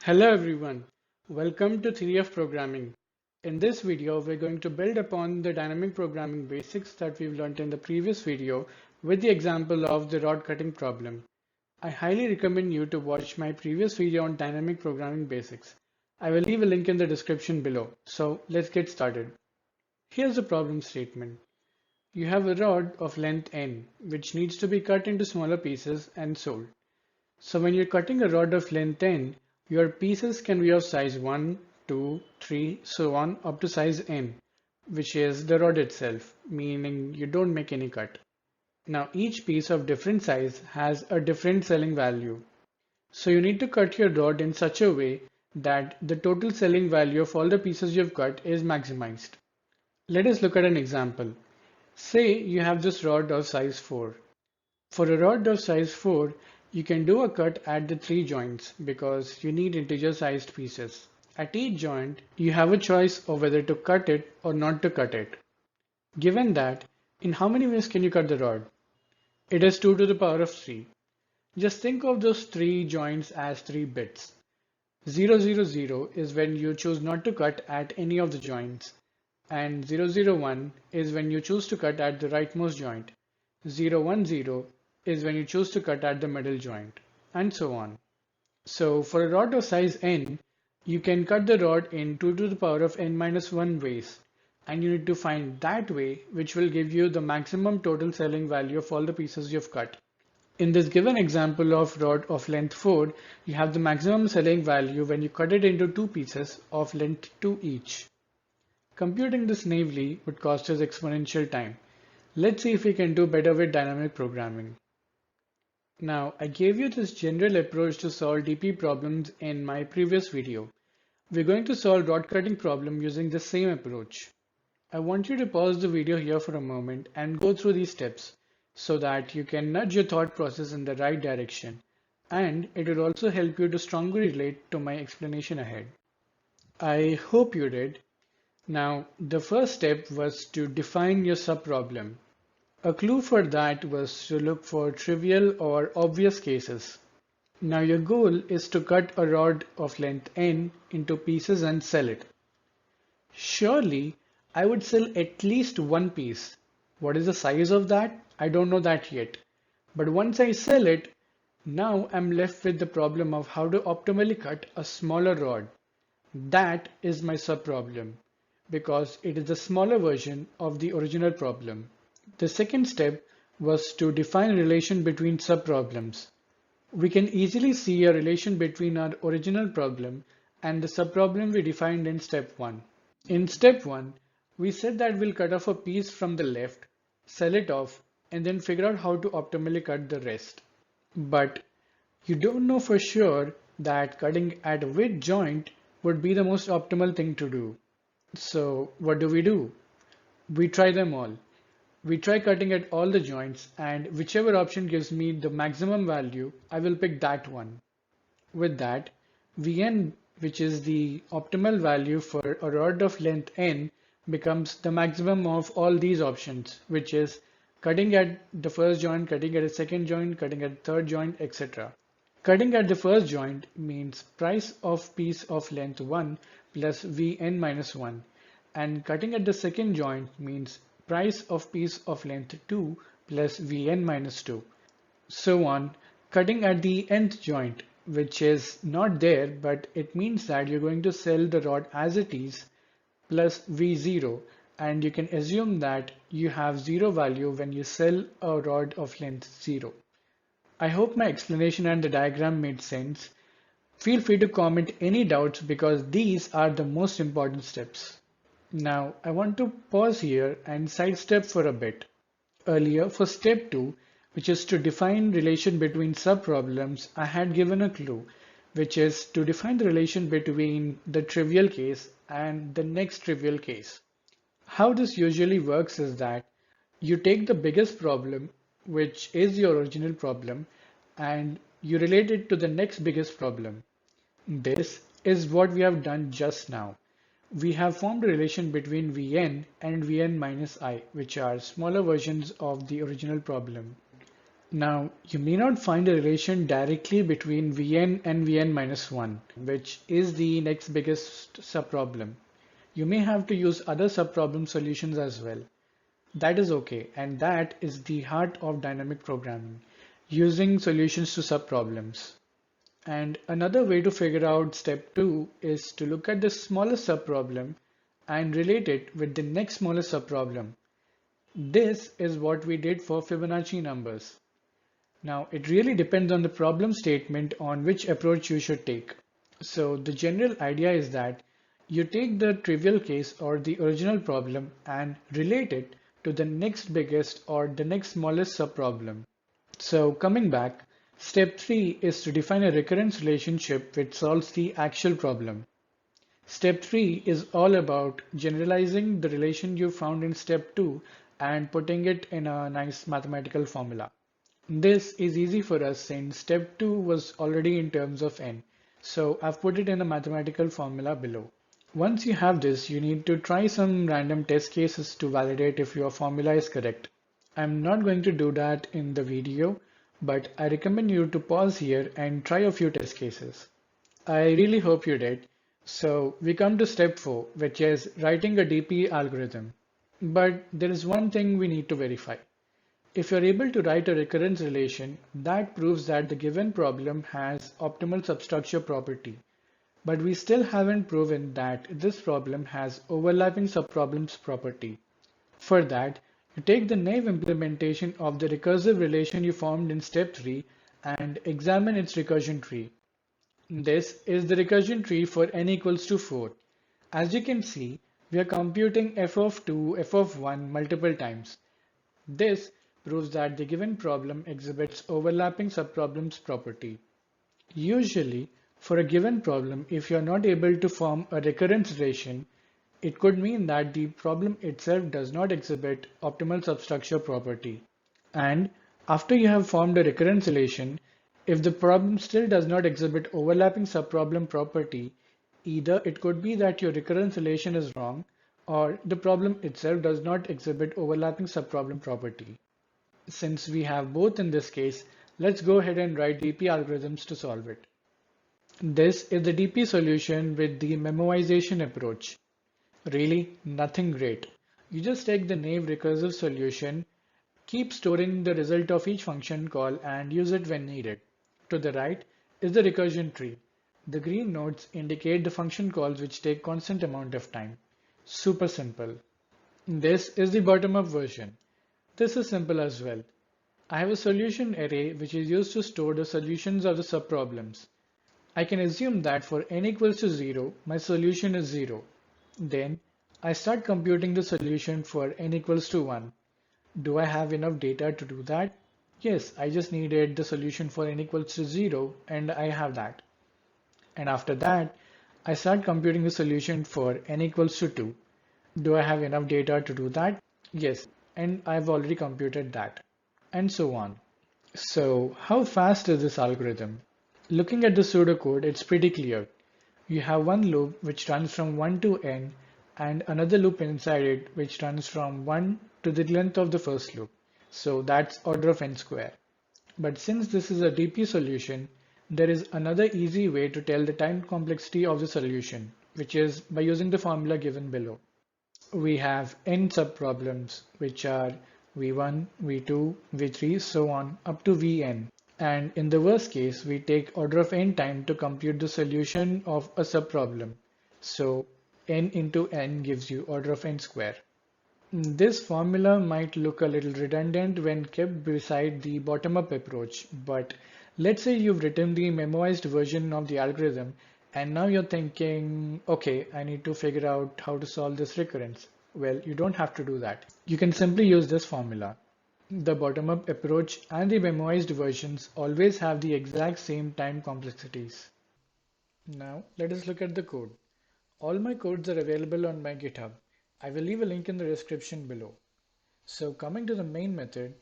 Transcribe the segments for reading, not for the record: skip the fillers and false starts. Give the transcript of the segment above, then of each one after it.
Hello everyone, welcome to Theory of Programming. In this video, we're going to build upon the dynamic programming basics that we've learned in the previous video with the example of the rod cutting problem. I highly recommend you to watch my previous video on dynamic programming basics. I will leave a link in the description below. So let's get started. Here's the problem statement. You have a rod of length n, which needs to be cut into smaller pieces and sold. So when you're cutting a rod of length n, your pieces can be of size 1, 2, 3, so on up to size n, which is the rod itself, meaning you don't make any cut. Now each piece of different size has a different selling value. So you need to cut your rod in such a way that the total selling value of all the pieces you've cut is maximized. Let us look at an example. Say you have this rod of size 4. For a rod of size 4, you can do a cut at the 3 joints because you need integer sized pieces. At each joint, you have a choice of whether to cut it or not to cut it. Given that, in how many ways can you cut the rod? It is 2 to the power of 3. Just think of those 3 joints as 3 bits. 0, 0, 0 is when you choose not to cut at any of the joints, and 0, 0, 1 is when you choose to cut at the rightmost joint. 0, 1, 0 is when you choose to cut at the middle joint, and so on. So for a rod of size n, you can cut the rod in 2 to the power of n minus 1 ways, and you need to find that way which will give you the maximum total selling value of all the pieces you've cut. In this given example of rod of length 4, you have the maximum selling value when you cut it into 2 pieces of length 2 each. Computing this naively would cost us exponential time. Let's see if we can do better with dynamic programming. Now, I gave you this general approach to solve DP problems in my previous video. We're going to solve rod cutting problem using the same approach. I want you to pause the video here for a moment and go through these steps so that you can nudge your thought process in the right direction, and it will also help you to strongly relate to my explanation ahead. I hope you did. Now, the first step was to define your subproblem. A clue for that was to look for trivial or obvious cases. Now your goal is to cut a rod of length n into pieces and sell it. Surely, I would sell at least one piece. What is the size of that? I don't know that yet. But once I sell it, now I'm left with the problem of how to optimally cut a smaller rod. That is my subproblem, because it is the smaller version of the original problem. The second step was to define a relation between subproblems. We can easily see a relation between our original problem and the subproblem we defined in step 1. In step 1, we said that we'll cut off a piece from the left, sell it off, and then figure out how to optimally cut the rest. But you don't know for sure that cutting at which joint would be the most optimal thing to do. So what do? We try them all. We try cutting at all the joints, and whichever option gives me the maximum value, I will pick that one. With that, Vn, which is the optimal value for a rod of length n, becomes the maximum of all these options, which is cutting at the first joint, cutting at a second joint, cutting at a third joint, etc. Cutting at the first joint means price of piece of length 1 plus Vn minus 1, and cutting at the second joint means price of piece of length 2 plus Vn minus 2. So on, cutting at the nth joint, which is not there, but it means that you're going to sell the rod as it is plus V0, and you can assume that you have 0 value when you sell a rod of length 0. I hope my explanation and the diagram made sense. Feel free to comment any doubts because these are the most important steps. Now, I want to pause here and sidestep for a bit. Earlier, for step 2, which is to define relation between subproblems, I had given a clue, which is to define the relation between the trivial case and the next trivial case. How this usually works is that you take the biggest problem, which is your original problem, and you relate it to the next biggest problem. This is what we have done just now. We have formed a relation between Vn and Vn minus I, which are smaller versions of the original problem. Now, you may not find a relation directly between Vn and Vn minus 1, which is the next biggest subproblem. You may have to use other subproblem solutions as well. That is okay, and that is the heart of dynamic programming, using solutions to subproblems. And another way to figure out step 2 is to look at the smallest subproblem and relate it with the next smallest subproblem. This is what we did for Fibonacci numbers. Now, it really depends on the problem statement on which approach you should take. So the general idea is that you take the trivial case or the original problem and relate it to the next biggest or the next smallest subproblem. So coming back, step 3 is to define a recurrence relationship which solves the actual problem. Step 3 is all about generalizing the relation you found in step 2 and putting it in a nice mathematical formula. This is easy for us since step 2 was already in terms of n, so I've put it in a mathematical formula below. Once you have this, you need to try some random test cases to validate if your formula is correct. I'm not going to do that in the video, but I recommend you to pause here and try a few test cases. I really hope you did. So we come to step 4, which is writing a DP algorithm. But there is one thing we need to verify. If you're able to write a recurrence relation, that proves that the given problem has optimal substructure property. But we still haven't proven that this problem has overlapping subproblems property. For that, you take the naive implementation of the recursive relation you formed in step 3 and examine its recursion tree. This is the recursion tree for n equals to 4. As you can see, we are computing f of 2, f of 1 multiple times. This proves that the given problem exhibits overlapping subproblems property. Usually, for a given problem, if you are not able to form a recurrence relation, it could mean that the problem itself does not exhibit optimal substructure property. And after you have formed a recurrence relation, if the problem still does not exhibit overlapping subproblem property, either it could be that your recurrence relation is wrong, or the problem itself does not exhibit overlapping subproblem property. Since we have both in this case, let's go ahead and write DP algorithms to solve it. This is the DP solution with the memoization approach. Really, nothing great. You just take the naive recursive solution, keep storing the result of each function call and use it when needed. To the right is the recursion tree. The green nodes indicate the function calls which take constant amount of time. Super simple. This is the bottom-up version. This is simple as well. I have a solution array which is used to store the solutions of the subproblems. I can assume that for n equals to 0, my solution is 0. Then I start computing the solution for n equals to 1. Do I have enough data to do that? Yes, I just needed the solution for n equals to 0 and I have that. And after that, I start computing the solution for n equals to 2. Do I have enough data to do that? Yes, and I've already computed that. And so on. So how fast is this algorithm? Looking at the pseudocode, it's pretty clear. You have one loop which runs from 1 to n and another loop inside it which runs from 1 to the length of the first loop. So that's order of n square. But since this is a DP solution, there is another easy way to tell the time complexity of the solution, which is by using the formula given below. We have n subproblems, which are v1, v2, v3, so on up to vn. And in the worst case, we take order of n time to compute the solution of a subproblem. So n into n gives you order of n square. This formula might look a little redundant when kept beside the bottom-up approach, but let's say you've written the memoized version of the algorithm and now you're thinking, okay, I need to figure out how to solve this recurrence. Well, you don't have to do that. You can simply use this formula. The bottom-up approach and the memoized versions always have the exact same time complexities. Now, let us look at the code. All my codes are available on my GitHub. I will leave a link in the description below. So coming to the main method,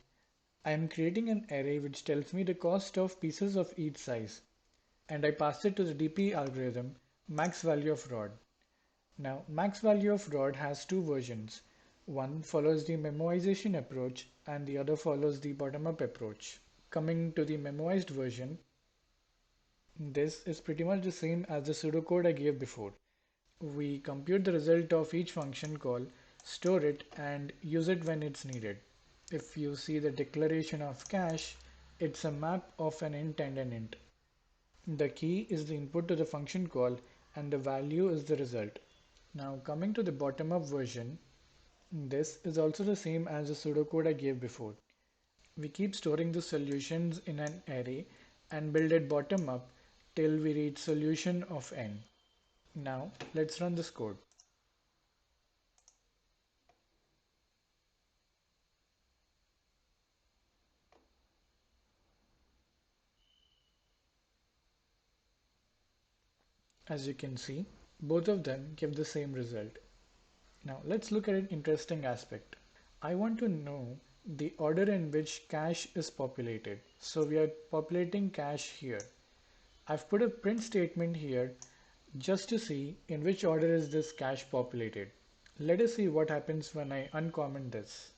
I am creating an array which tells me the cost of pieces of each size. And I passed it to the DP algorithm, max value of rod. Now, max value of rod has two versions. One follows the memoization approach and the other follows the bottom-up approach. Coming to the memoized version, this is pretty much the same as the pseudocode I gave before. We compute the result of each function call, store it, and use it when it's needed. If you see the declaration of cache, it's a map of an int and an int. The key is the input to the function call and the value is the result. Now coming to the bottom-up version, this is also the same as the pseudocode I gave before. We keep storing the solutions in an array and build it bottom up till we reach solution of n. Now let's run this code. As you can see, both of them give the same result. Now let's look at an interesting aspect. I want to know the order in which cache is populated. So we are populating cache here. I've put a print statement here just to see in which order is this cache populated. Let us see what happens when I uncomment this.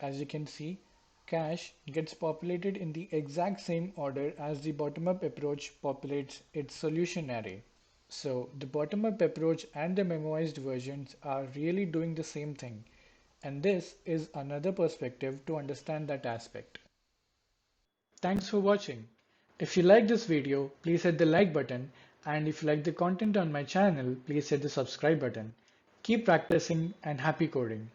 As you can see, cache gets populated in the exact same order as the bottom-up approach populates its solution array. So the bottom-up approach and the memoized versions are really doing the same thing. And this is another perspective to understand that aspect. Thanks for watching. If you like this video, please hit the like button, and if you like the content on my channel, please hit the subscribe button. Keep practicing and happy coding.